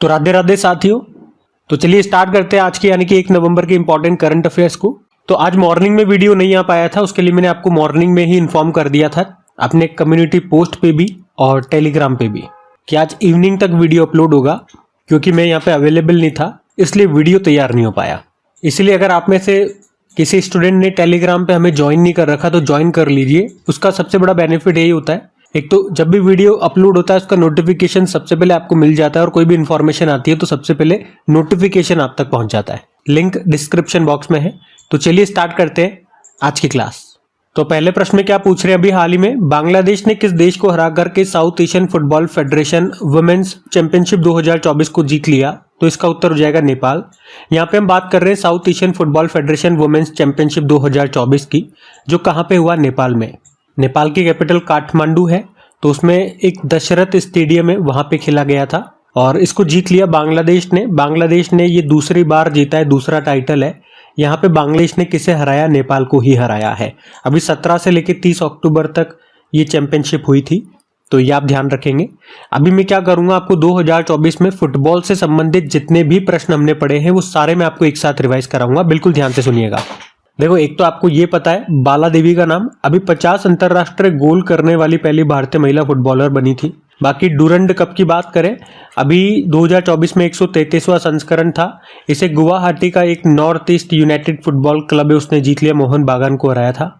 तो राधे राधे साथियों। तो चलिए स्टार्ट करते हैं आज की यानी कि 1 नवंबर के इंपॉर्टेंट करंट अफेयर्स को। तो आज मॉर्निंग में वीडियो नहीं आ पाया था, उसके लिए मैंने आपको मॉर्निंग में ही इन्फॉर्म कर दिया था अपने कम्युनिटी पोस्ट पे भी और टेलीग्राम पे भी कि आज इवनिंग तक वीडियो अपलोड होगा, क्योंकि मैं यहाँ पे अवेलेबल नहीं था इसलिए वीडियो तैयार नहीं हो पाया। इसलिए अगर आप में से किसी स्टूडेंट ने टेलीग्राम पे हमें ज्वाइन नहीं कर रखा तो ज्वाइन कर लीजिए। उसका सबसे बड़ा बेनिफिट यही होता है, एक तो जब भी वीडियो अपलोड होता है उसका नोटिफिकेशन सबसे पहले आपको मिल जाता है और कोई भी इन्फॉर्मेशन आती है तो सबसे पहले नोटिफिकेशन आप तक पहुंच जाता है। लिंक डिस्क्रिप्शन बॉक्स में है। तो चलिए स्टार्ट करते हैं आज की क्लास। तो पहले प्रश्न में क्या पूछ रहे हैं, अभी हाल ही में बांग्लादेश ने किस देश को हरा करके South Asian football federation women's championship 2024 को जीत लिया? तो इसका उत्तर हो जाएगा नेपाल। यहाँ पे हम बात कर रहे हैं South Asian football federation women's championship 2024 की, जो कहाँ पे हुआ? नेपाल में। नेपाल की कैपिटल काठमांडू है, तो उसमें एक दशरथ स्टेडियम है, वहां पे खेला गया था और इसको जीत लिया बांग्लादेश ने। बांग्लादेश ने ये दूसरी बार जीता है, दूसरा टाइटल है। यहाँ पे बांग्लादेश ने किसे हराया? नेपाल को ही हराया है। अभी 17 से लेकर 30 अक्टूबर तक ये चैंपियनशिप हुई थी, तो ये आप ध्यान रखेंगे। अभी मैं क्या करूंगा, आपको 2024 में फुटबॉल से संबंधित जितने भी प्रश्न हमने पढ़े हैं वो सारे मैं आपको एक साथ रिवाइज कराऊंगा, बिल्कुल ध्यान से सुनिएगा। देखो, एक तो आपको ये पता है बाला देवी का नाम अभी 50 अंतरराष्ट्रीय गोल करने वाली पहली भारतीय महिला फुटबॉलर बनी थी। बाकी डूरंड कप की बात करें, अभी 2024 में 133वां संस्करण था। इसे गुवाहाटी का एक north east United football club है, उसने जीत लिया, मोहन बागान को हराया था।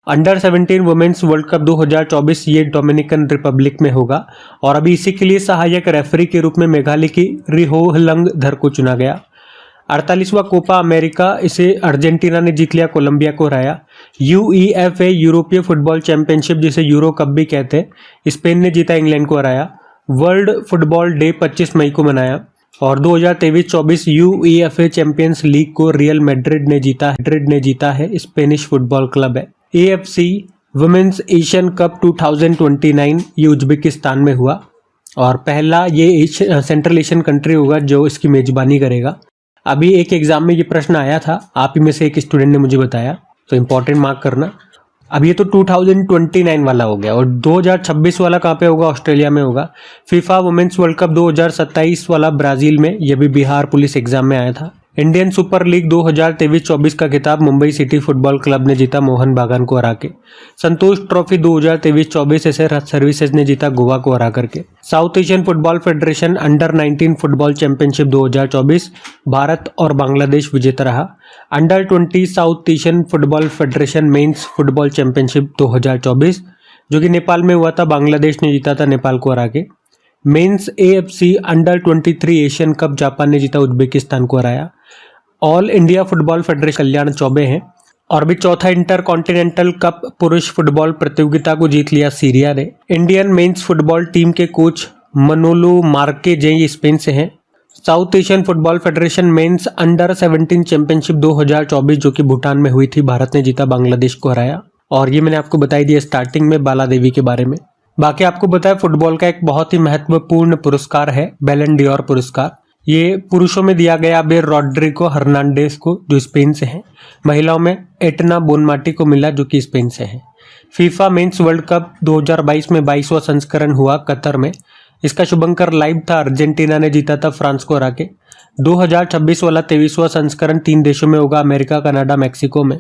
अंडर 17 वुमेन्स वर्ल्ड कप 2024 ये डोमिनिकन रिपब्लिक में होगा और अभी इसी के लिए सहायक रेफरी के रूप में मेघालय की रिहोहलंग धर को चुना गया। 48वां कोपा अमेरिका, इसे अर्जेंटीना ने जीत लिया, कोलंबिया को हराया। यूईएफए यूरोपीय फुटबॉल चैंपियनशिप, जिसे यूरो कप भी कहते हैं, स्पेन ने जीता, इंग्लैंड को हराया। वर्ल्ड फुटबॉल डे 25 मई को मनाया और 2023-24 यूईएफए चैंपियंस लीग को रियल मैड्रिड ने जीता है, स्पेनिश फुटबॉल क्लब है। एएफसी वुमेन्स एशियन कप 2029 ये उज्बेकिस्तान में हुआ और पहला ये सेंट्रल एशियन कंट्री होगा जो इसकी मेजबानी करेगा। अभी एक एग्जाम में ये प्रश्न आया था, आप ही में से एक स्टूडेंट ने मुझे बताया, तो इंपॉर्टेंट मार्क करना। अब ये तो 2029 वाला हो गया और 2026 वाला कहाँ पे होगा? ऑस्ट्रेलिया में होगा। फीफा वुमेन्स वर्ल्ड कप 2027 वाला ब्राजील में, ये भी बिहार पुलिस एग्जाम में आया था। इंडियन सुपर लीग 2023-24 का खिताब मुंबई सिटी फुटबॉल क्लब ने जीता, मोहन बागान को हरा के। संतोष ट्रॉफी 2023-24 ऐसे सर्विसेज ने जीता, गोवा को हरा करके। South Asian football federation under 19 football championship 2024 Bharat और बांग्लादेश विजेता रहा। Under 20 south Asian football federation mains football championship 2024 जो कि नेपाल में हुआ था, बांग्लादेश ने जीता था, नेपाल को हरा के। Men's AFC under 23 Asian cup Japan ने जीता, उज्बेकिस्तान को हराया। All India football federation Kalyan Chaubey हैं और भी चौथा इंटर कॉन्टिनेंटल कप पुरुष फुटबॉल प्रतियोगिता को जीत लिया सीरिया ने। इंडियन मेंस फुटबॉल टीम के कोच मनोलो मार्केज ये स्पेन से हैं। South Asian football federation men's under 17 championship 2024 जो कि भूटान में हुई थी, भारत ने जीता, बांग्लादेश को हराया। और ये मैंने आपको बताई दिया स्टार्टिंग में बाला देवी के बारे में। बाकी आपको बताया फुटबॉल का एक बहुत ही महत्वपूर्ण पुरस्कार है बैलन डी'ओर पुरस्कार। ये पुरुषों में दिया गया अबे रॉड्रिगो हर्नांडेज को, जो स्पेन से हैं। महिलाओं में एटना बोनमाटी को मिला, जो कि स्पेन से हैं। फीफा मेंस वर्ल्ड कप 2022 में 22वां संस्करण हुआ कतर में। इसका शुभंकर लाइव था, अर्जेंटीना ने जीता था, फ्रांस को हरा के। 2026 वाला 23वां संस्करण 3 देशों में होगा, अमेरिका, कनाडा, मैक्सिको में।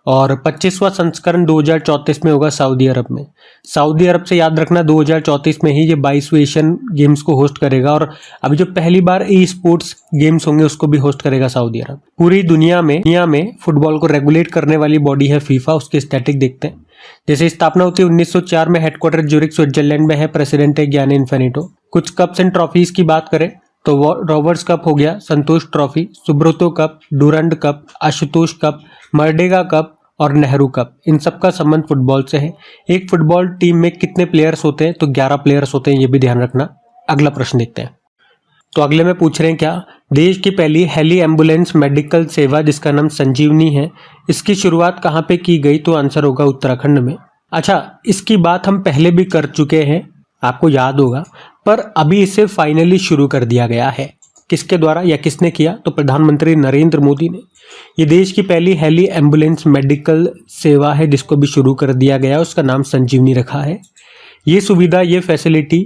और 25वां संस्करण 2034 में होगा, सऊदी अरब में। सऊदी अरब से याद रखना 2034 में ही ये 22वें एशियन गेम्स को होस्ट करेगा और अभी जो पहली बार ई स्पोर्ट्स गेम्स होंगे उसको भी होस्ट करेगा सऊदी अरब। पूरी दुनिया में फुटबॉल को रेगुलेट करने वाली बॉडी है फीफा। उसके स्टैटिक देखते हैं। जैसे स्थापना होती है 1904 में, हेडक्वार्टर ज्यूरिख स्विट्जरलैंड में है, प्रेसिडेंट है गियानी इन्फेनिटो। कुछ कप्स एंड ट्रॉफीज की बात करें तो रॉबर्ट्स कप हो गया, Santosh trophy, Subroto cup, Durand cup, Ashutosh cup, Merdeka cup और नेहरू कप, इन सब का संबंध फुटबॉल से है। एक फुटबॉल टीम में कितने प्लेयर्स होते हैं? तो 11 प्लेयर्स होते हैं, ये भी ध्यान रखना। अगला प्रश्न देखते हैं। तो अगले में पूछ रहे हैं क्या, देश की पहली हेली एम्बुलेंस मेडिकल सेवा जिसका नाम संजीवनी है, इसकी शुरुआत कहाँ पे की गई? तो आंसर होगा उत्तराखंड में। अच्छा, इसकी बात हम पहले भी कर चुके हैं, आपको याद होगा, पर अभी इसे फाइनली शुरू कर दिया गया है। किसके द्वारा या किसने किया? तो प्रधानमंत्री नरेंद्र मोदी ने। ये देश की पहली हेली एम्बुलेंस मेडिकल सेवा है जिसको भी शुरू कर दिया गया, उसका नाम संजीवनी रखा है। ये सुविधा, ये फैसिलिटी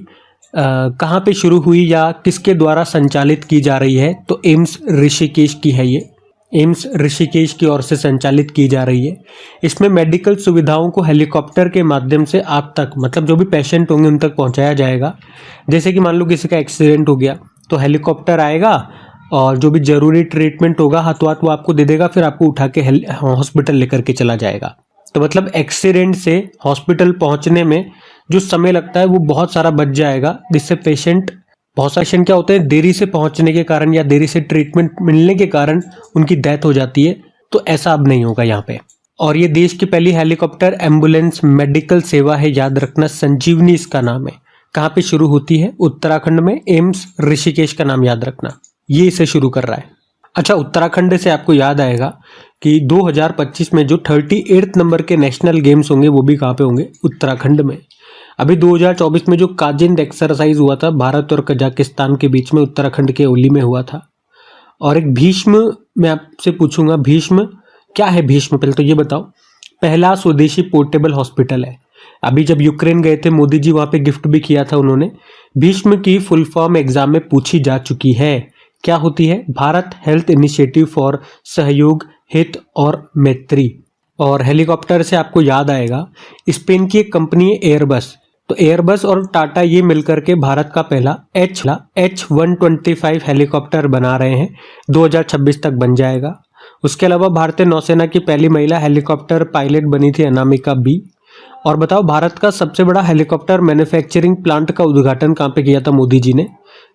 कहाँ पे शुरू हुई या किसके द्वारा संचालित की जा रही है, तो एम्स ऋषिकेश की है ये। एम्स ऋषिकेश की ओर से संचालित की जा रही है। इसमें मेडिकल सुविधाओं को हेलीकॉप्टर के माध्यम से आप तक, मतलब जो भी पेशेंट होंगे उन तक पहुंचाया जाएगा। जैसे कि मान लो किसी का एक्सीडेंट हो गया तो हेलीकॉप्टर आएगा और जो भी जरूरी ट्रीटमेंट होगा हाथों हाथ वो आपको दे देगा, फिर आपको उठा के हॉस्पिटल लेकर के चला जाएगा। तो मतलब एक्सीडेंट से हॉस्पिटल पहुंचने में जो समय लगता है वो बहुत सारा बच जाएगा, जिससे बहुत सारे पेशेंट क्या होते हैं, देरी से पहुंचने के कारण या देरी से ट्रीटमेंट मिलने के कारण उनकी डेथ हो जाती है। तो ऐसा अब नहीं होगा यहाँ पे। और ये देश की पहली हेलीकॉप्टर एम्बुलेंस मेडिकल सेवा है, याद रखना, संजीवनी इसका नाम है। कहाँ पे शुरू होती है? उत्तराखंड में, एम्स ऋषिकेश का नाम याद रखना, ये इसे शुरू कर रहा है। अच्छा, उत्तराखंड से आपको याद आएगा कि 2025 में जो 38 नंबर के नेशनल गेम्स होंगे वो भी कहाँ पे होंगे? उत्तराखंड में। अभी 2024 में जो काजिंद एक्सरसाइज हुआ था भारत और कजाकिस्तान के बीच में, उत्तराखंड के ओली में हुआ था। और एक भीष्म, मैं आपसे पूछूंगा भीष्म क्या है? भीष्म पहले तो ये बताओ। पहला स्वदेशी पोर्टेबल हॉस्पिटल है। अभी जब यूक्रेन गए थे मोदी जी, वहां पे गिफ्ट भी किया था उन्होंने। भीष्म की फुल फॉर्म एग्जाम में पूछी जा चुकी है, क्या होती है? भारत हेल्थ इनिशिएटिव फॉर सहयोग, हित और मैत्री। और हेलीकॉप्टर से आपको याद आएगा, स्पेन की एक कंपनी है एयरबस। तो एयरबस और टाटा ये मिलकर के भारत का पहला H125 हेलीकॉप्टर बना रहे हैं, 2026 तक बन जाएगा। उसके अलावा भारतीय नौसेना की पहली महिला हेलीकॉप्टर पायलट बनी थी अनामिका बी। और बताओ, भारत का सबसे बड़ा हेलीकॉप्टर मैन्युफैक्चरिंग प्लांट का उद्घाटन कहाँ पे किया था मोदी जी ने?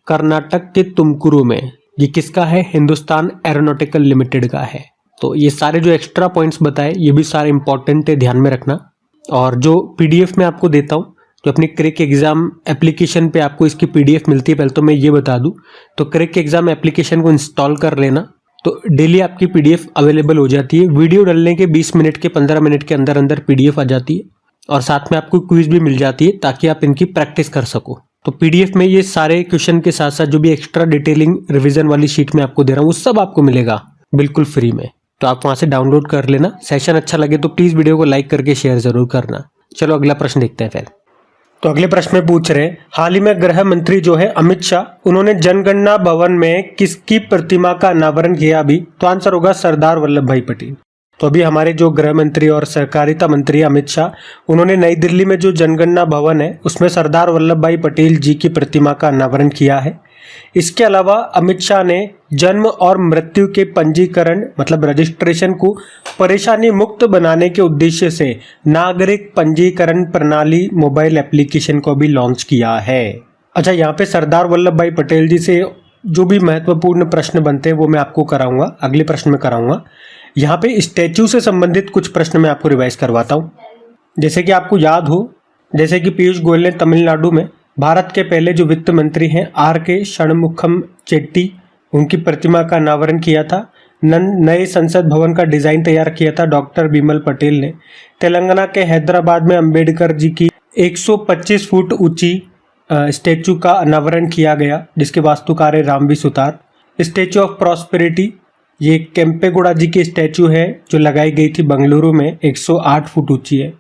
कर्नाटक के तुमकुरु में। ये किसका है? हिंदुस्तान एरोनॉटिकल लिमिटेड का है। तो ये सारे जो एक्स्ट्रा पॉइंट्स बताए ये भी सारे इंपॉर्टेंट है, ध्यान में रखना। और जो पीडीएफ में आपको देता हूँ, जो अपनी क्रिक एग्जाम एप्लीकेशन पे आपको इसकी पीडीएफ मिलती है, पहले तो मैं ये बता दूं, तो क्रिक एग्जाम एप्लीकेशन को इंस्टॉल कर लेना, तो डेली आपकी पीडीएफ अवेलेबल हो जाती है। वीडियो डालने के 20 मिनट के 15 मिनट के अंदर अंदर पीडीएफ आ जाती है और साथ में आपको क्विज भी मिल जाती है ताकि आप इनकी प्रैक्टिस कर सको। तो पीडीएफ में ये सारे क्वेश्चन के साथ साथ जो भी एक्स्ट्रा डिटेलिंग रिवीजन वाली शीट में आपको दे रहा हूँ वो सब आपको मिलेगा बिल्कुल फ्री में। तो आप वहां से डाउनलोड कर लेना। सेशन अच्छा लगे तो प्लीज वीडियो को लाइक करके शेयर जरूर करना। चलो अगला प्रश्न देखते हैं फिर। तो अगले प्रश्न में पूछ रहे हैं, हाल ही में गृह मंत्री जो है अमित शाह, उन्होंने जनगणना भवन में किसकी प्रतिमा का अनावरण किया अभी? तो आंसर होगा सरदार वल्लभ भाई पटेल। तो अभी हमारे जो गृह मंत्री और सहकारिता मंत्री अमित शाह, उन्होंने नई दिल्ली में जो जनगणना भवन है उसमें सरदार वल्लभ भाई पटेल जी की प्रतिमा का अनावरण किया है। इसके अलावा अमित शाह ने जन्म और मृत्यु के पंजीकरण मतलब रजिस्ट्रेशन को परेशानी मुक्त बनाने के उद्देश्य से नागरिक पंजीकरण प्रणाली मोबाइल एप्लीकेशन को भी लॉन्च किया है। अच्छा, यहाँ पे सरदार वल्लभ भाई पटेल जी से जो भी महत्वपूर्ण प्रश्न बनते हैं वो मैं आपको कराऊंगा, अगले प्रश्न में कराऊंगा। यहाँ पे स्टैच्यू से संबंधित कुछ प्रश्न मैं आपको रिवाइज करवाता हूँ। जैसे कि आपको याद हो, जैसे कि पीयूष गोयल ने तमिलनाडु में भारत के पहले जो वित्त मंत्री हैं आर.के. षणमुखम चेट्टी, उनकी प्रतिमा का अनावरण किया था। नए संसद भवन का डिजाइन तैयार किया था डॉक्टर बिमल पटेल ने। तेलंगाना के हैदराबाद में अंबेडकर जी की 125 फुट ऊंची स्टैचू का अनावरण किया गया, जिसके वास्तुकार है रामवी सुतार। स्टैचू ऑफ प्रॉस्पेरिटी, ये केम्पेगौड़ा जी की स्टैचू है जो लगाई गई थी बेंगलुरु में, 108 फुट ऊंची है।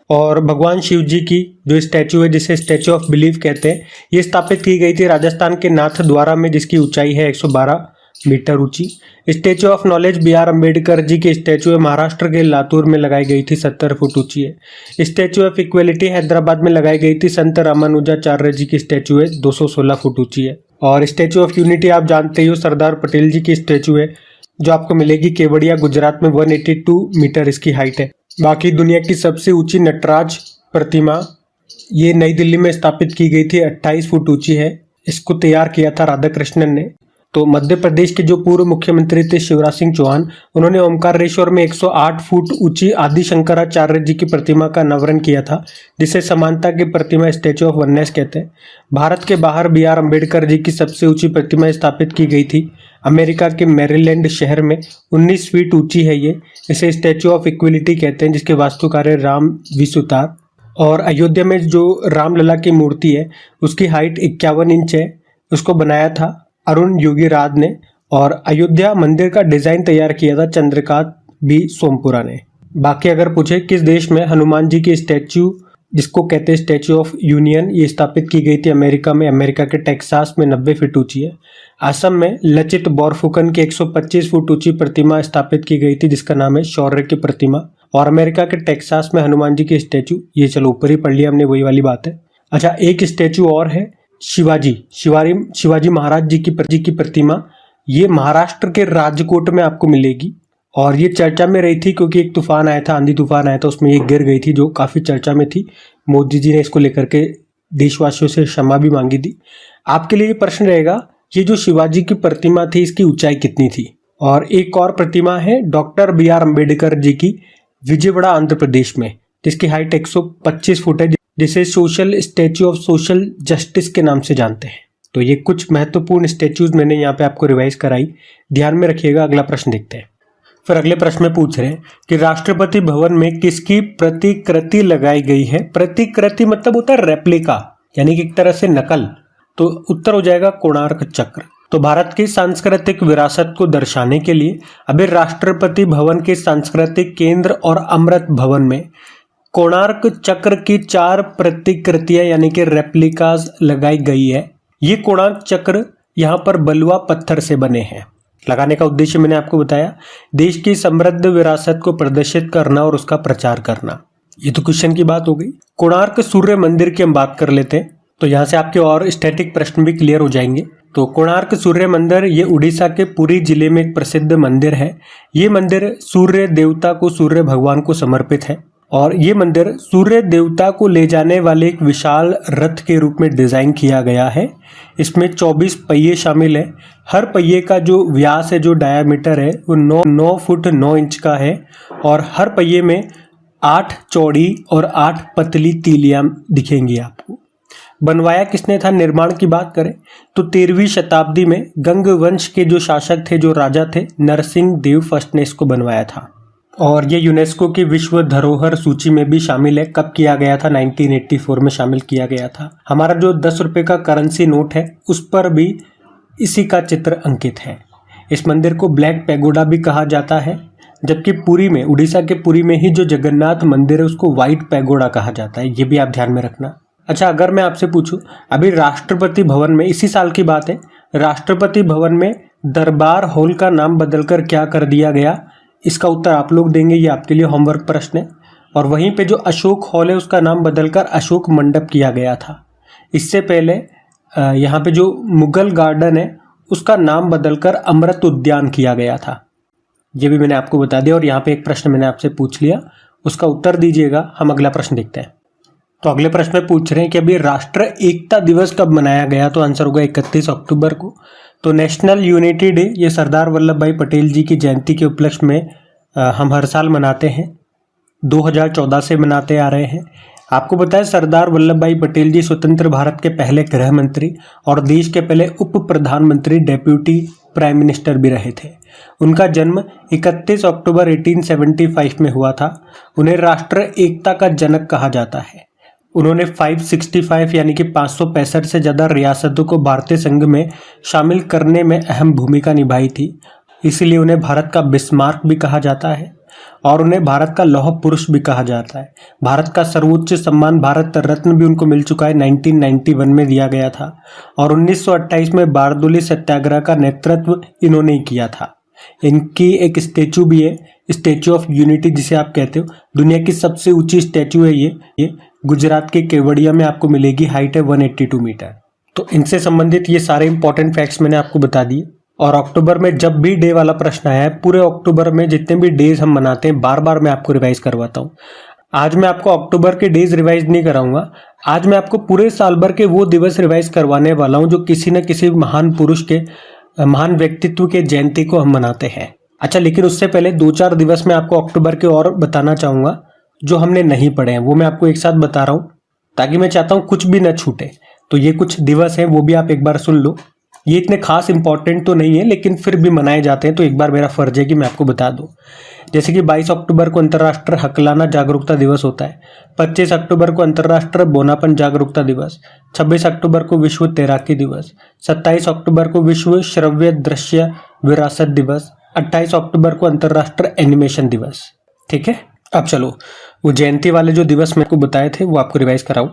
और भगवान शिव जी की जो स्टैचू है जिसे स्टैचू ऑफ बिलीफ कहते हैं, ये स्थापित की गई थी राजस्थान के नाथ द्वारा में, जिसकी ऊंचाई है 112 मीटर ऊंची। Statue of knowledge B R Ambedkar ji की स्टैचू है महाराष्ट्र के लातूर में लगाई गई थी, 70 फुट ऊंची है। स्टैचू ऑफ इक्वेलिटी हैदराबाद में लगाई गई थी संत रामानुजाचार्य जी की स्टैचू है, 216 फुट ऊंची है। और स्टैचू ऑफ यूनिटी आप जानते ही हो, सरदार पटेल जी की स्टैचू है जो आपको मिलेगी केवड़िया गुजरात में, 182 मीटर इसकी हाइट है। बाकी दुनिया की सबसे ऊंची नटराज प्रतिमा ये नई दिल्ली में स्थापित की गई थी, 28 फुट ऊंची है। इसको तैयार किया था राधा कृष्णन ने। तो मध्य प्रदेश के जो पूर्व मुख्यमंत्री थे शिवराज सिंह चौहान, उन्होंने ओमकारेश्वर में 108 फुट ऊंची आदि शंकराचार्य जी की प्रतिमा का अनावरण किया था, जिसे समानता की प्रतिमा स्टैचू ऑफ वननेस कहते हैं। भारत के बाहर बी आर अम्बेडकर जी की सबसे ऊंची प्रतिमा स्थापित की गई थी अमेरिका के मैरीलैंड शहर में, 19 फीट ऊंची है ये। इसे स्टैचू ऑफ इक्विलिटी कहते हैं, जिसके वास्तुकार है राम वी सुतार। और अयोध्या में जो रामलला की मूर्ति है उसकी हाइट 51 इंच है, उसको बनाया था अरुण योगीराज ने। और अयोध्या मंदिर का डिजाइन तैयार किया था चंद्रकांत बी सोमपुरा ने। बाकी अगर पूछे किस देश में हनुमान जी की स्टैच्यू जिसको कहते हैं स्टैच्यू ऑफ यूनियन, ये स्थापित की गई थी अमेरिका में, अमेरिका के टेक्सास में 90 फीट ऊंची है। असम में लचित बोरफुकन की 125 फुट ऊंची प्रतिमा स्थापित की गई थी जिसका नाम है शौर्य की प्रतिमा। और अमेरिका के टेक्सास में हनुमान जी की स्टैचू, ये चलो ऊपर ही पढ़ लिया हमने, वही वाली बात है। अच्छा, एक स्टैचू और है शिवाजी महाराज जी की प्रतिमा, ये महाराष्ट्र के राजकोट में आपको मिलेगी। और ये चर्चा में रही थी क्योंकि एक तूफान आया था, आंधी तूफान आया था, उसमें ये गिर गई थी जो काफी चर्चा में थी। मोदी जी ने इसको लेकर के देशवासियों से क्षमा भी मांगी थी। आपके लिए ये प्रश्न रहेगा, ये जो शिवाजी की प्रतिमा थी इसकी ऊंचाई कितनी थी? और एक और प्रतिमा है डॉक्टर BR अम्बेडकर जी की विजयवाड़ा आंध्र प्रदेश में, जिसकी हाइट 125 फुट है, जिसे social statue of social justice के नाम से जानते हैं। तो ये कुछ महत्वपूर्ण स्टैच्यूज मैंने यहाँ पे आपको रिवाइज कराई, ध्यान में रखिएगा। अगला प्रश्न देखते हैं। फिर अगले प्रश्न में पूछ रहे हैं कि राष्ट्रपति भवन में किसकी प्रतिकृति लगाई गई है? प्रतिकृति मतलब होता है रेप्लिका, यानी कि एक तरह से नकल। तो उत्तर हो जाएगा कोणार्क चक्र। तो भारत की सांस्कृतिक विरासत को दर्शाने के लिए अभी राष्ट्रपति भवन के सांस्कृतिक केंद्र और अमृत भवन में कोणार्क चक्र की 4 प्रतिकृतियां यानी कि रेप्लिकाज लगाई गई है। ये कोणार्क चक्र यहाँ पर बलुआ पत्थर से बने हैं। लगाने का उद्देश्य मैंने आपको बताया, देश की समृद्ध विरासत को प्रदर्शित करना और उसका प्रचार करना। ये तो क्वेश्चन की बात हो गई। कोणार्क सूर्य मंदिर की हम बात कर लेते हैं, तो यहाँ से आपके और स्टैटिक प्रश्न भी क्लियर हो जाएंगे। तो कोणार्क सूर्य मंदिर ये उड़ीसा के पुरी जिले में एक प्रसिद्ध मंदिर है। ये मंदिर सूर्य देवता को, सूर्य भगवान को समर्पित है और ये मंदिर सूर्य देवता को ले जाने वाले एक विशाल रथ के रूप में डिजाइन किया गया है। इसमें 24 पहिए शामिल है। हर पहिए का जो व्यास है, जो डायामीटर है, वो 9 फुट 9 इंच का है और हर पहिए में 8 चौड़ी और 8 पतली तीलियां दिखेंगी आपको। बनवाया किसने था? निर्माण की बात करें तो 13वीं शताब्दी में गंग वंश के जो शासक थे, जो राजा थे, नरसिंह देव फर्स्ट ने इसको बनवाया था। और ये यूनेस्को की विश्व धरोहर सूची में भी शामिल है। कब किया गया था? 1984 में शामिल किया गया था। हमारा जो 10 रुपए का करेंसी नोट है उस पर भी इसी का चित्र अंकित है। इस मंदिर को ब्लैक पैगोडा भी कहा जाता है, जबकि पुरी में, उड़ीसा के पुरी में ही जो जगन्नाथ मंदिर है उसको व्हाइट पैगोडा कहा जाता है। ये भी आप ध्यान में रखना। अच्छा, अगर मैं आपसे पूछूं, अभी राष्ट्रपति भवन में, इसी साल की बात है, राष्ट्रपति भवन में दरबार हॉल का नाम बदलकर क्या कर दिया गया? इसका उत्तर आप लोग देंगे, ये आपके लिए होमवर्क प्रश्न है। और वहीं पे जो अशोक हॉल है उसका नाम बदलकर अशोक मंडप किया गया था। इससे पहले यहाँ पे जो मुगल गार्डन है उसका नाम बदलकर अमृत उद्यान किया गया था। ये भी मैंने आपको बता दिया। और यहाँ पे एक प्रश्न मैंने आपसे पूछ लिया, उसका उत्तर दीजिएगा। हम अगला प्रश्न देखते हैं। तो अगले प्रश्न में पूछ रहे हैं कि अभी राष्ट्र एकता दिवस कब मनाया गया? तो आंसर होगा 31 अक्टूबर को। तो नेशनल यूनिटी डे ये सरदार वल्लभ भाई पटेल जी की जयंती के उपलक्ष्य में हम हर साल मनाते हैं, 2014 से मनाते आ रहे हैं। आपको बताया सरदार वल्लभ भाई पटेल जी स्वतंत्र भारत के पहले गृह मंत्री और देश के पहले उप प्रधानमंत्री, डेप्यूटी प्राइम मिनिस्टर भी रहे थे। उनका जन्म 31 अक्टूबर 1875 में हुआ था। उन्हें राष्ट्र एकता का जनक कहा जाता है। उन्होंने 565 यानी कि 565 से ज़्यादा रियासतों को भारतीय संघ में शामिल करने में अहम भूमिका निभाई थी। इसीलिए उन्हें भारत का बिस्मार्क भी कहा जाता है और उन्हें भारत का लौह पुरुष भी कहा जाता है। भारत का सर्वोच्च सम्मान भारत रत्न भी उनको मिल चुका है, 1991 में दिया गया था। और 1928 में बारदोली सत्याग्रह का नेतृत्व इन्होंने ही किया था। इनकी एक स्टैचू भी है, स्टैचू ऑफ यूनिटी जिसे आप कहते हो। दुनिया की सबसे ऊंची स्टैचू है ये गुजरात के केवड़िया में आपको मिलेगी। हाइट है 182 मीटर। तो इनसे संबंधित ये सारे इंपॉर्टेंट फैक्ट्स मैंने आपको बता दिए। और अक्टूबर में जब भी डे वाला प्रश्न आया है, पूरे अक्टूबर में जितने भी डेज हम मनाते हैं, बार बार मैं आपको रिवाइज करवाता हूँ। आज मैं आपको अक्टूबर के डेज रिवाइज नहीं कराऊंगा, आज मैं आपको पूरे साल भर के वो दिवस रिवाइज करवाने वाला हूँ जो किसी न किसी महान पुरुष के, महान व्यक्तित्व के जयंती को हम मनाते हैं। अच्छा, लेकिन उससे पहले 2-4 दिवस मैं आपको अक्टूबर के और बताना चाहूँगा जो हमने नहीं पढ़े हैं, वो मैं आपको एक साथ बता रहा हूँ ताकि मैं चाहता हूँ कुछ भी न छूटे। तो ये कुछ दिवस हैं, वो भी आप एक बार सुन लो। ये इतने खास इंपॉर्टेंट तो नहीं है, लेकिन फिर भी मनाए जाते हैं, तो एक बार मेरा फर्ज है कि मैं आपको बता दूं। जैसे कि 22 अक्टूबर को अंतर्राष्ट्रीय हकलाना जागरूकता दिवस होता है, 25 अक्टूबर को अंतर्राष्ट्रीय बोनापन जागरूकता दिवस, 26 अक्टूबर को विश्व तैराकी दिवस, 27 अक्टूबर को विश्व श्रव्य दृश्य विरासत दिवस, 28 अक्टूबर को अंतर्राष्ट्रीय एनिमेशन दिवस। ठीक है, अब चलो वो जयंती वाले जो दिवस मैं आपको बताए थे वो आपको रिवाइज कराऊं।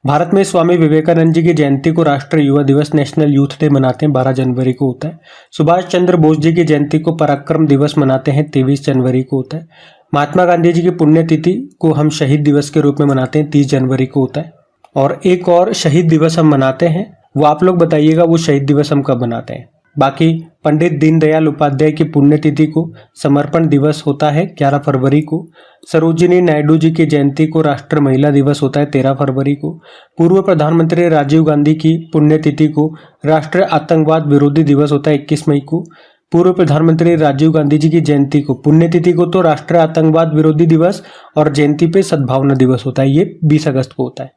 भारत में स्वामी विवेकानंद जी की जयंती को राष्ट्रीय युवा दिवस नेशनल यूथ डे मनाते हैं, 12 जनवरी को होता है। सुभाष चंद्र बोस जी की जयंती को पराक्रम दिवस मनाते हैं, 23 जनवरी को होता है। महात्मा गांधी जी की पुण्यतिथि को हम शहीद दिवस के रूप में मनाते हैं, 30 जनवरी को होता है। और एक और शहीद दिवस हम मनाते हैं, वो आप लोग बताइएगा वो शहीद दिवस हम कब मनाते हैं। बाकी पंडित दीनदयाल उपाध्याय की पुण्यतिथि को समर्पण दिवस होता है 11 फरवरी को। सरोजिनी नायडू जी की जयंती को राष्ट्रीय महिला दिवस होता है 13 फरवरी को। पूर्व प्रधानमंत्री राजीव गांधी की पुण्यतिथि को राष्ट्रीय आतंकवाद विरोधी दिवस होता है 21 मई को। पूर्व प्रधानमंत्री राजीव गांधी जी की जयंती को, पुण्यतिथि को तो राष्ट्रीय आतंकवाद विरोधी दिवस और जयंती पे सद्भावना दिवस होता है, ये 20 अगस्त को होता है।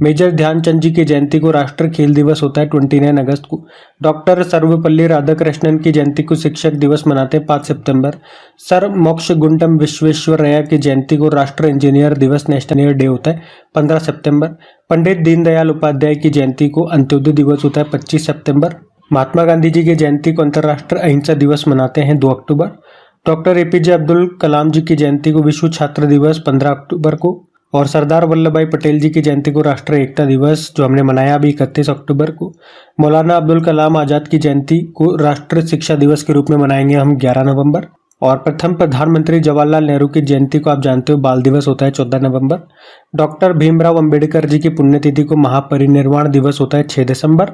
मेजर ध्यानचंद जी की जयंती को राष्ट्रीय खेल दिवस होता है 29 अगस्त को। डॉक्टर सर्वपल्ली राधाकृष्णन की जयंती को शिक्षक दिवस मनाते हैं 5 सितंबर। सर मोक्षगुंडम विश्वेश्वरैया की जयंती को राष्ट्रीय इंजीनियर दिवस नेशनल इंजीनियर डे होता है 15 सितंबर। पंडित दीनदयाल उपाध्याय की जयंती को अंत्योदय दिवस होता है 25 सितंबर। महात्मा गांधी जी की जयंती को अंतर्राष्ट्रीय अहिंसा दिवस मनाते हैं 2 अक्टूबर। डॉक्टर एपीजे अब्दुल कलाम जी की जयंती को विश्व छात्र दिवस 15 अक्टूबर को। और सरदार वल्लभ भाई पटेल जी की जयंती को राष्ट्रीय एकता दिवस जो हमने मनाया अभी 31 अक्टूबर को। मौलाना अब्दुल कलाम आजाद की जयंती को राष्ट्रीय शिक्षा दिवस के रूप में मनाएंगे हम 11 नवंबर। और प्रथम प्रधानमंत्री जवाहरलाल नेहरू की जयंती को आप जानते हो बाल दिवस होता है 14 नवंबर। डॉक्टर भीमराव अंबेडकर जी की पुण्यतिथि को महापरिनिर्वाण दिवस होता है 6 दिसंबर।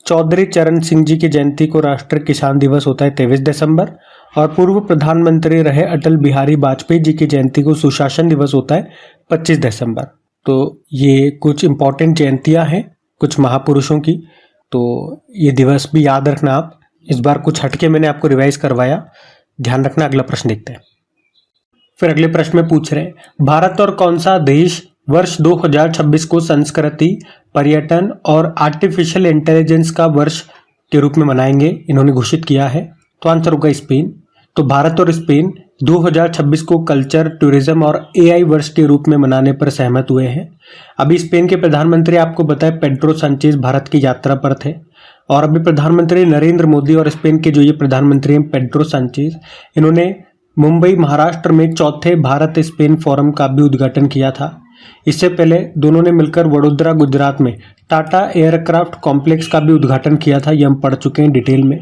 चौधरी चरण सिंह जी की जयंती को राष्ट्रीय किसान दिवस होता है 23 दिसंबर। और पूर्व प्रधानमंत्री रहे अटल बिहारी वाजपेयी जी की जयंती को सुशासन दिवस होता है 25 दिसंबर। तो ये कुछ इंपॉर्टेंट जयंतियां हैं कुछ महापुरुषों की, तो ये दिवस भी याद रखना आप। इस बार कुछ हटके मैंने आपको रिवाइज करवाया, ध्यान रखना। अगला प्रश्न देखते हैं। फिर अगले प्रश्न में पूछ रहे हैं भारत और कौन सा देश वर्ष 2026 को संस्कृति, पर्यटन और आर्टिफिशियल इंटेलिजेंस का वर्ष के रूप में मनाएंगे, इन्होंने घोषित किया है। तो आंसर होगा स्पेन। तो भारत और स्पेन 2026 को कल्चर, टूरिज्म और एआई वर्ष के रूप में मनाने पर सहमत हुए हैं। अभी स्पेन के प्रधानमंत्री आपको बताए पेड्रो सांचेज भारत की यात्रा पर थे। और अभी प्रधानमंत्री नरेंद्र मोदी और स्पेन के जो ये प्रधानमंत्री हैं पेड्रो सांचेज, इन्होंने मुंबई महाराष्ट्र में चौथे भारत स्पेन फोरम का भी उद्घाटन किया था। इससे पहले दोनों ने मिलकर वडोदरा गुजरात में टाटा एयरक्राफ्ट कॉम्प्लेक्स का भी उद्घाटन किया था, ये हम पढ़ चुके हैं डिटेल में।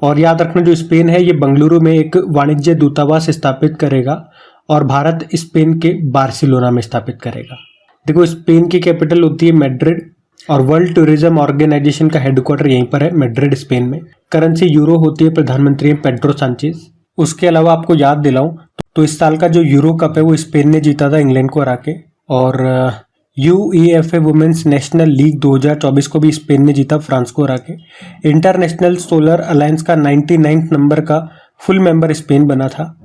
और याद रखना जो स्पेन है ये बंगलुरु में एक वाणिज्य दूतावास स्थापित करेगा और भारत स्पेन के बार्सिलोना में स्थापित करेगा। देखो स्पेन की कैपिटल होती है मैड्रिड और वर्ल्ड टूरिज्म ऑर्गेनाइजेशन का हेडक्वार्टर यहीं पर है मैड्रिड स्पेन में। करेंसी यूरो होती है, प्रधानमंत्री हैं पेड्रो सांचेज। उसके अलावा आपको याद दिलाऊं तो इस साल का जो यूरो कप है वो स्पेन ने जीता था इंग्लैंड को हरा के। और यूईएफए वुमेन्स नेशनल लीग 2024 को भी स्पेन ने जीता फ्रांस को हरा के। इंटरनेशनल सोलर अलायंस का 99 नंबर का फुल मेंबर स्पेन बना था।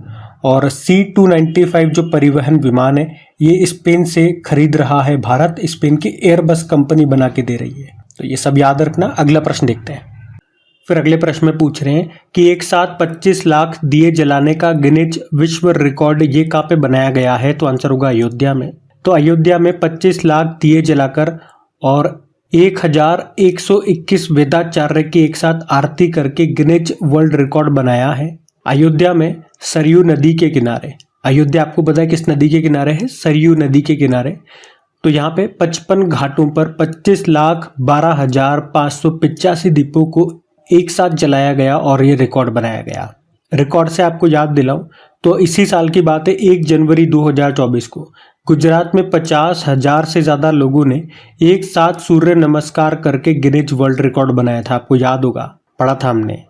और C295 जो परिवहन विमान है ये स्पेन से खरीद रहा है भारत, स्पेन की एयरबस कंपनी बना के दे रही है। तो ये सब याद रखना। अगला प्रश्न देखते हैं। फिर अगले प्रश्न में पूछ रहे हैं कि एक साथ 25 लाख दिए जलाने का गिनीज विश्व रिकॉर्ड ये कहाँ पे बनाया गया है। तो आंसर होगा अयोध्या में। तो अयोध्या में 25 लाख दिए जलाकर और 1121 वेदाचार्य की एक साथ आरती करके गिनीज वर्ल्ड रिकॉर्ड बनाया है। अयोध्या में सरयू नदी के किनारे, अयोध्या आपको पता है किस नदी के किनारे है, सरयू नदी के किनारे। तो यहाँ पे 55 घाटों पर 25,12,585 दीपों को एक साथ जलाया गया और ये रिकॉर्ड बनाया गया। रिकॉर्ड से आपको याद दिलाऊं तो इसी साल की बात है 1 जनवरी 2024 को गुजरात में 50,000 से ज्यादा लोगों ने एक साथ सूर्य नमस्कार करके गिनीज वर्ल्ड रिकॉर्ड बनाया था। आपको याद होगा, पढ़ा था हमने।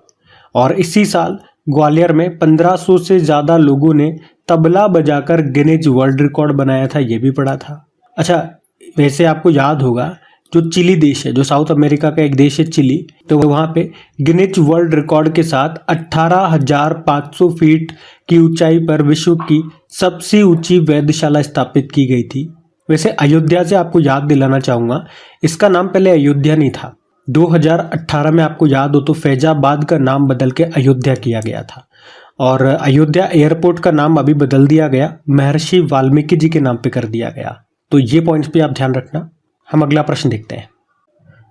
और इसी साल ग्वालियर में 1500 से ज्यादा लोगों ने तबला बजाकर गिनीज वर्ल्ड रिकॉर्ड बनाया था, ये भी पढ़ा था। अच्छा वैसे आपको याद होगा जो चिली देश है, जो साउथ अमेरिका का एक देश है चिली, तो वहाँ पे गिनीज वर्ल्ड रिकॉर्ड के साथ 18,500 फीट की ऊंचाई पर विश्व की सबसे ऊंची वेधशाला स्थापित की गई थी। वैसे अयोध्या से आपको याद दिलाना चाहूँगा, इसका नाम पहले अयोध्या नहीं था। 2018 में आपको याद हो तो फैजाबाद का नाम बदल के अयोध्या किया गया था। और अयोध्या एयरपोर्ट का नाम अभी बदल दिया गया, महर्षि वाल्मीकि जी के नाम पे कर दिया गया। तो ये पॉइंट्स भी आप ध्यान रखना। हम अगला प्रश्न देखते हैं।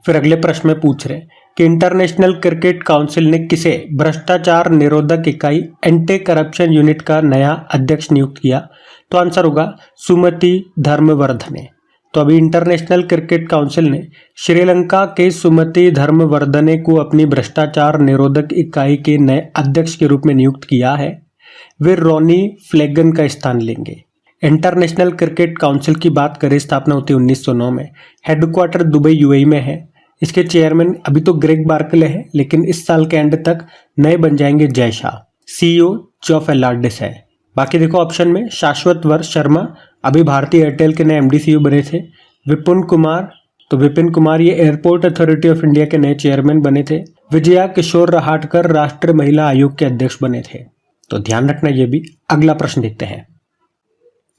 फिर अगले प्रश्न में पूछ रहे हैं कि इंटरनेशनल क्रिकेट काउंसिल ने किसे भ्रष्टाचार निरोधक इकाई एंटी करप्शन यूनिट का नया अध्यक्ष नियुक्त किया। तो आंसर होगा सुमति धर्मवर्धने। तो अभी इंटरनेशनल क्रिकेट काउंसिल ने श्रीलंका के सुमति धर्मवर्धने को अपनी भ्रष्टाचार निरोधक इकाई के नए अध्यक्ष के रूप में नियुक्त किया है। वे रोनी फ्लेगन का स्थान लेंगे। इंटरनेशनल क्रिकेट काउंसिल की बात करें, स्थापना होती है 1909 में। हेडक्वार्टर दुबई यूएई में है। इसके चेयरमैन अभी तो ग्रेग बार्कले है, लेकिन इस साल के एंड तक नए बन जाएंगे जय शाह। सीईओ जॉफ एलार्डिस है। बाकी देखो ऑप्शन में शाश्वत वर्ष शर्मा अभी भारतीय एयरटेल के नए एमडी सीईओ बने थे। विपुन कुमार, तो विपिन कुमार ये एयरपोर्ट अथॉरिटी ऑफ इंडिया के नए चेयरमैन बने थे। विजया किशोर रहाटकर राष्ट्रीय महिला आयोग के अध्यक्ष बने थे। तो ध्यान रखना ये भी। अगला प्रश्न देखते हैं।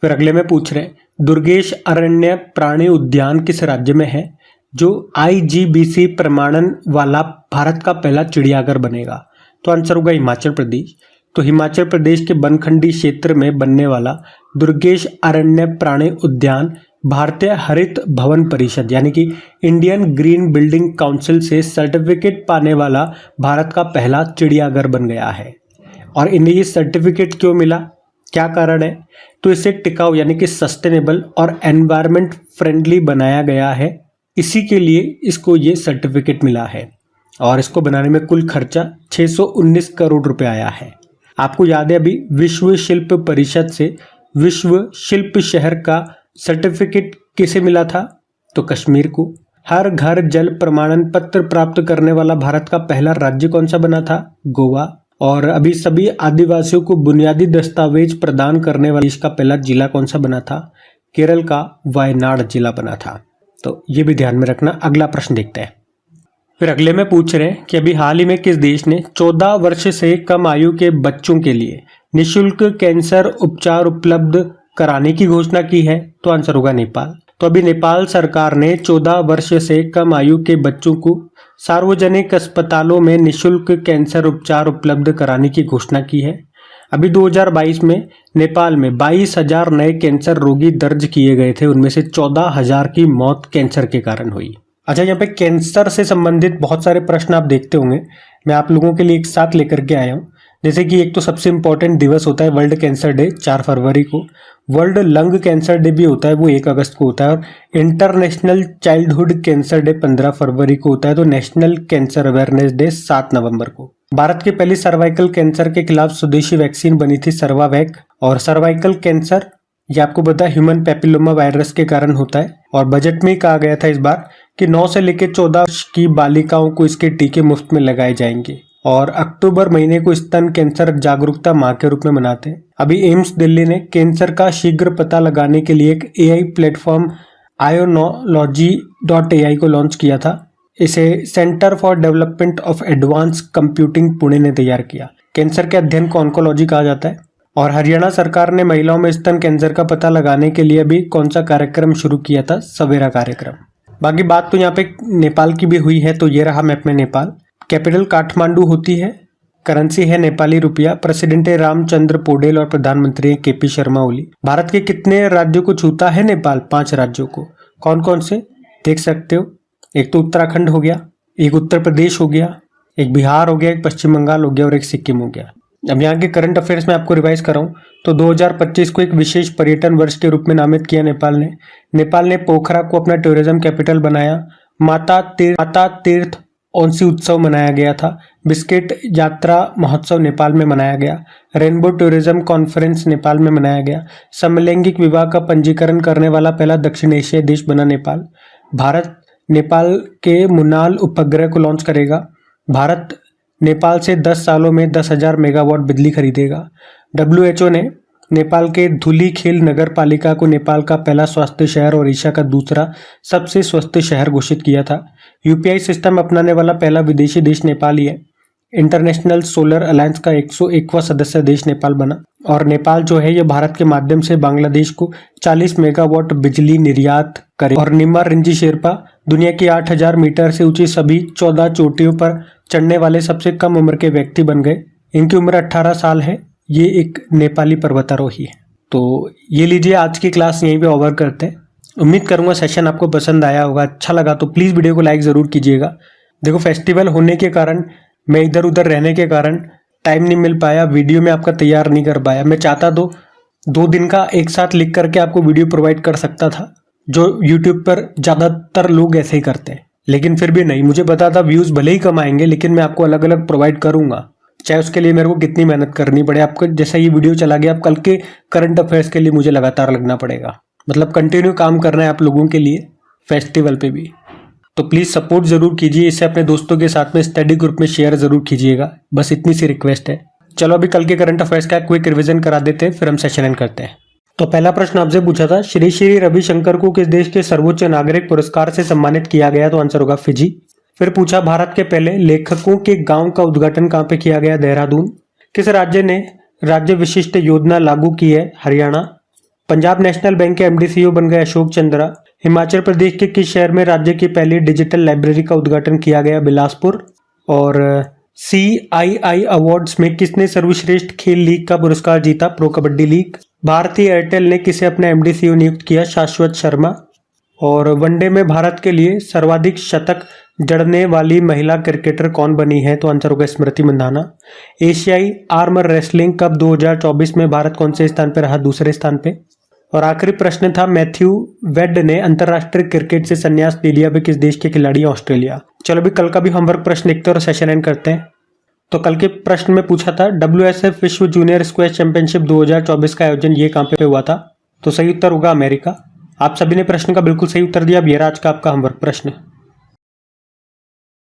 फिर अगले में पूछ रहे दुर्गेश अरण्य प्राणी उद्यान किस राज्य में है जो आईजीबीसी प्रमाणन वाला भारत का पहला चिड़ियाघर बनेगा? तो आंसर होगा हिमाचल प्रदेश। तो हिमाचल प्रदेश के बनखंडी क्षेत्र में बनने वाला दुर्गेश अरण्य प्राणी उद्यान भारतीय हरित भवन परिषद यानी कि इंडियन ग्रीन बिल्डिंग काउंसिल से सर्टिफिकेट पाने वाला भारत का पहला चिड़ियाघर बन गया है। और इन्हें ये सर्टिफिकेट क्यों मिला, क्या कारण है? तो इसे टिकाऊ यानी कि सस्टेनेबल और एनवायरमेंट फ्रेंडली बनाया गया है, इसी के लिए इसको ये सर्टिफिकेट मिला है। और इसको बनाने में कुल खर्चा 619 करोड़ रुपए आया है। आपको याद है अभी विश्व शिल्प परिषद से विश्व शिल्प शहर का सर्टिफिकेट किसे मिला था? तो कश्मीर को। हर घर जल प्रमाणन पत्र प्राप्त करने वाला भारत का पहला राज्य कौन सा बना था? गोवा। और अभी सभी आदिवासियों को बुनियादी दस्तावेज प्रदान करने वाला देश का पहला जिला कौन सा बना था? केरल का वायनाड जिला बना था। तो ये भी ध्यान में रखना। अगला प्रश्न देखते हैं। फिर अगले में पूछ रहे हैं कि अभी हाल ही में किस देश ने 14 वर्ष से कम आयु के बच्चों के लिए निःशुल्क कैंसर उपचार उपलब्ध कराने की घोषणा की है? तो आंसर होगा नेपाल। तो अभी नेपाल सरकार ने 14 वर्ष से कम आयु के बच्चों को सार्वजनिक अस्पतालों में निःशुल्क कैंसर उपचार उपलब्ध कराने की घोषणा की है। अभी 2022 में नेपाल में 22,000 नए कैंसर रोगी दर्ज किए गए थे, उनमें से 14,000 की मौत कैंसर के कारण हुई। अच्छा, यहाँ पे कैंसर से संबंधित बहुत सारे प्रश्न आप देखते होंगे, मैं आप लोगों के लिए एक साथ लेकर के आया हूँ। जैसे कि एक तो सबसे इम्पोर्टेंट दिवस होता है वर्ल्ड कैंसर डे 4 फरवरी को। वर्ल्ड लंग कैंसर डे भी होता है, वो 1 अगस्त को होता है। और इंटरनेशनल चाइल्डहुड कैंसर डे 15 फरवरी को होता है। तो नेशनल कैंसर अवेयरनेस डे 7 नवंबर को। भारत की पहली सर्वाइकल कैंसर के खिलाफ स्वदेशी वैक्सीन बनी थी सर्वावैक। और सर्वाइकल कैंसर ये आपको पता है ह्यूमन पैपिलोमा वायरस के कारण होता है। और बजट में कहा गया था इस बार कि 9 से लेकर 14 वर्ष की बालिकाओं को इसके टीके मुफ्त में लगाए जाएंगे। और अक्टूबर महीने को स्तन कैंसर जागरूकता माह के रूप में मनाते हैं। अभी एम्स दिल्ली ने कैंसर का शीघ्र पता लगाने के लिए एक एआई प्लेटफॉर्म ionology.ai को लॉन्च किया था। इसे centre for development of advance computing Pune ने तैयार किया। कैंसर के अध्ययन को ऑन्कोलॉजी कहा जाता है। और हरियाणा सरकार ने महिलाओं में स्तन कैंसर का पता लगाने के लिए भी कौन सा कार्यक्रम शुरू किया था? सवेरा कार्यक्रम। बाकी बात तो यहाँ पे नेपाल की भी हुई है। तो ये रहा मैप में नेपाल। कैपिटल काठमांडू होती है। करेंसी है नेपाली रुपया। प्रेसिडेंट है रामचंद्र पौडेल और प्रधानमंत्री है केपी शर्मा ओली। भारत के कितने राज्यों को छूता है नेपाल? 5 राज्यों को। कौन कौन से देख सकते हो? एक तो उत्तराखंड हो गया, एक उत्तर प्रदेश हो गया, एक बिहार हो गया, एक पश्चिम बंगाल हो गया और एक सिक्किम हो गया। अब यहाँ के करंट अफेयर्स में आपको रिवाइज कराऊं तो 2025 को एक विशेष पर्यटन वर्ष के रूप में नामित किया नेपाल ने। नेपाल ने पोखरा को अपना टूरिज्म कैपिटल बनाया। माता तीर्थ ओंसी उत्सव मनाया गया था। बिस्किट यात्रा महोत्सव नेपाल में मनाया गया। रेनबो टूरिज्म कॉन्फ्रेंस नेपाल में मनाया गया। समलैंगिक विवाह का पंजीकरण करने वाला पहला दक्षिण एशियाई देश बना नेपाल। भारत नेपाल के मुनाल उपग्रह को लॉन्च करेगा। भारत नेपाल से 10 सालों में 10,000 मेगावाट बिजली खरीदेगा। WHO ने नेपाल के धुलीखेल नगर पालिका को नेपाल का पहला स्वास्थ्य शहर और एशिया का दूसरा सबसे स्वस्थ शहर घोषित किया था। UPI सिस्टम अपनाने वाला पहला विदेशी देश नेपाल ही है। इंटरनेशनल सोलर अलायंस का 101वां सदस्य देश नेपाल बना। और नेपाल जो है ये भारत के माध्यम से बांग्लादेश को 40 मेगावाट बिजली निर्यात करे। और निम्मा रिंजी शेरपा दुनिया की 8,000 मीटर से ऊंची सभी 14 चोटियों पर चढ़ने वाले सबसे कम उम्र के व्यक्ति बन गए। इनकी उम्र 18 साल है। ये एक नेपाली पर्वतारोही है। तो ये लीजिए, आज की क्लास यहीं पे ओवर करते हैं। उम्मीद करूंगा सेशन आपको पसंद आया होगा। अच्छा लगा तो प्लीज़ वीडियो को लाइक ज़रूर कीजिएगा। देखो, फेस्टिवल होने के कारण, मैं इधर उधर रहने के कारण टाइम नहीं मिल पाया, वीडियो में आपका तैयार नहीं कर पाया। मैं चाहता तो 2 दिन का एक साथ लिख करके आपको वीडियो प्रोवाइड कर सकता था, जो यूट्यूब पर ज़्यादातर लोग ऐसे ही करते हैं। लेकिन फिर भी नहीं, मुझे पता था व्यूज़ भले ही कम आएंगे लेकिन मैं आपको अलग अलग प्रोवाइड करूंगा, चाहे उसके लिए मेरे को कितनी मेहनत करनी पड़े। आपको जैसा ये वीडियो चला गया, अब कल के करंट अफेयर्स के लिए मुझे लगातार लगना पड़ेगा, मतलब कंटिन्यू काम करना है आप लोगों के लिए फेस्टिवल पे भी। तो प्लीज़ सपोर्ट ज़रूर कीजिए, इसे अपने दोस्तों के साथ में स्टडी ग्रुप में शेयर ज़रूर कीजिएगा, बस इतनी सी रिक्वेस्ट है। चलो अभी कल के करंट अफेयर्स का क्विक रिवीजन करा देते हैं, फिर हम सेशन एंड करते हैं। तो पहला प्रश्न आपसे पूछा था, श्री श्री रविशंकर को किस देश के सर्वोच्च नागरिक पुरस्कार से सम्मानित किया गया? तो आंसर होगा फिजी। फिर पूछा, भारत के पहले लेखकों के गांव का उद्घाटन कहाँ पे किया गया? देहरादून। किस राज्य ने राज्य विशिष्ट योजना लागू की है? हरियाणा। पंजाब नेशनल बैंक के एमडी सीईओ बन गए अशोक चंद्रा। हिमाचल प्रदेश के किस शहर में राज्य की पहली डिजिटल लाइब्रेरी का उद्घाटन किया गया? बिलासपुर। और CII अवार्ड्स में किसने सर्वश्रेष्ठ खेल लीग का पुरस्कार जीता? Pro kabaddi league. भारतीय एयरटेल ने किसे अपना एमडी सीईओ नियुक्त किया? शाश्वत शर्मा। और वनडे में भारत के लिए सर्वाधिक शतक जड़ने वाली महिला क्रिकेटर कौन बनी है? तो आंसर होगा स्मृति मंधाना। एशियाई आर्मर रेसलिंग कप 2024 में भारत कौन से स्थान पर रहा? दूसरे स्थान पे। और आखिरी प्रश्न था, मैथ्यू वेड ने अंतरराष्ट्रीय क्रिकेट से संन्यास ले लिया, वे किस देश के खिलाड़ी? ऑस्ट्रेलिया। चलो अभी कल का भी होमवर्क प्रश्न देखते हैं और सेशन एंड करते हैं। तो कल के प्रश्न में पूछा था, WSF विश्व जूनियर स्क्वैश चैंपियनशिप 2024 का आयोजन ये कहाँ पे हुआ था? तो सही उत्तर होगा अमेरिका। आप सभी ने प्रश्न का बिल्कुल सही उत्तर दिया। अब ये रहा आज का आपका होमवर्क प्रश्न।